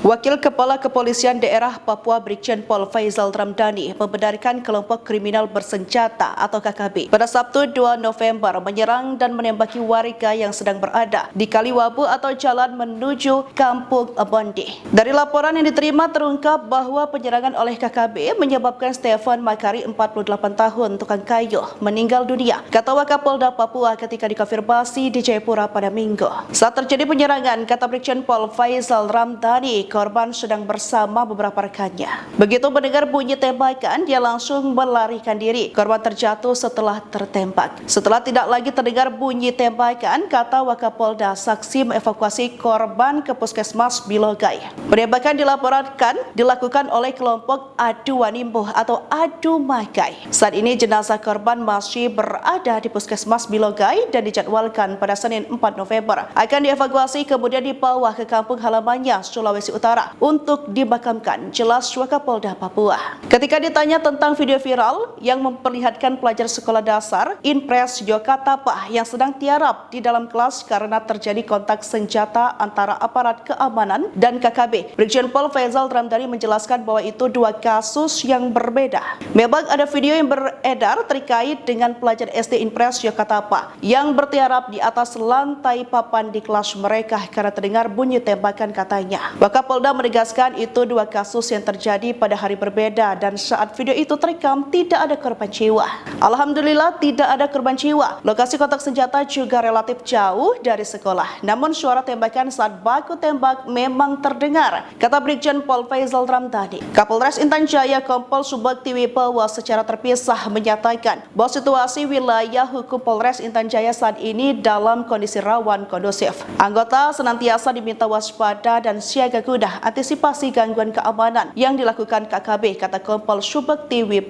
Wakil Kepala Kepolisian Daerah Papua Brigjen Pol Faizal Ramdhani membenarkan kelompok kriminal bersenjata atau KKB pada Sabtu 2 November menyerang dan menembaki warga yang sedang berada di Kaliwabu atau jalan menuju Kampung Bondi. Dari laporan yang diterima terungkap bahwa penyerangan oleh KKB menyebabkan Stephen Makari 48 tahun tukang kayu meninggal dunia, kata Wakapolda Papua ketika dikonfirmasi di Jayapura pada Minggu. Saat terjadi penyerangan, kata Brigjen Pol Faizal Ramdhani, korban sedang bersama beberapa rekannya. Begitu mendengar bunyi tembakan, dia langsung melarikan diri. Korban terjatuh setelah tertembak. Setelah tidak lagi terdengar bunyi tembakan, kata Wakapolda, saksi mengevakuasi korban ke Puskesmas Bilogai. Penembakan dilakukan oleh kelompok Adu Wanimbo atau Adu Makai. Saat ini jenazah korban masih berada di Puskesmas Bilogai dan dijadwalkan pada Senin 4 November akan dievakuasi kemudian dibawa ke kampung halamannya Sulawesi Utara untuk dimakamkan, jelas Wakapolda Papua. Ketika ditanya tentang video viral yang memperlihatkan pelajar sekolah dasar Inpres Yokatapa yang sedang tiarap di dalam kelas karena terjadi kontak senjata antara aparat keamanan dan KKB, Brigjen Pol Faizal Ramdhani menjelaskan bahwa itu dua kasus yang berbeda. Memang ada video yang beredar terkait dengan pelajar SD Inpres Yokatapa yang bertiarap di atas lantai papan di kelas mereka karena terdengar bunyi tembakan, katanya. Wakapolda menegaskan itu dua kasus yang terjadi pada hari berbeda dan saat video itu terekam tidak ada korban jiwa. Alhamdulillah tidak ada korban jiwa. Lokasi kontak senjata juga relatif jauh dari sekolah. Namun suara tembakan saat baku tembak memang terdengar, kata Brigjen Pol Faizal Ramdhani. Kapolres Intan Jaya Kompol Subakti Wibowo secara terpisah menyatakan bahwa situasi wilayah hukum Polres Intan Jaya saat ini dalam kondisi rawan kondusif. Anggota senantiasa diminta waspada dan siaga guna antisipasi gangguan keamanan yang dilakukan KKB, kata Kompol Subakti Wibowo.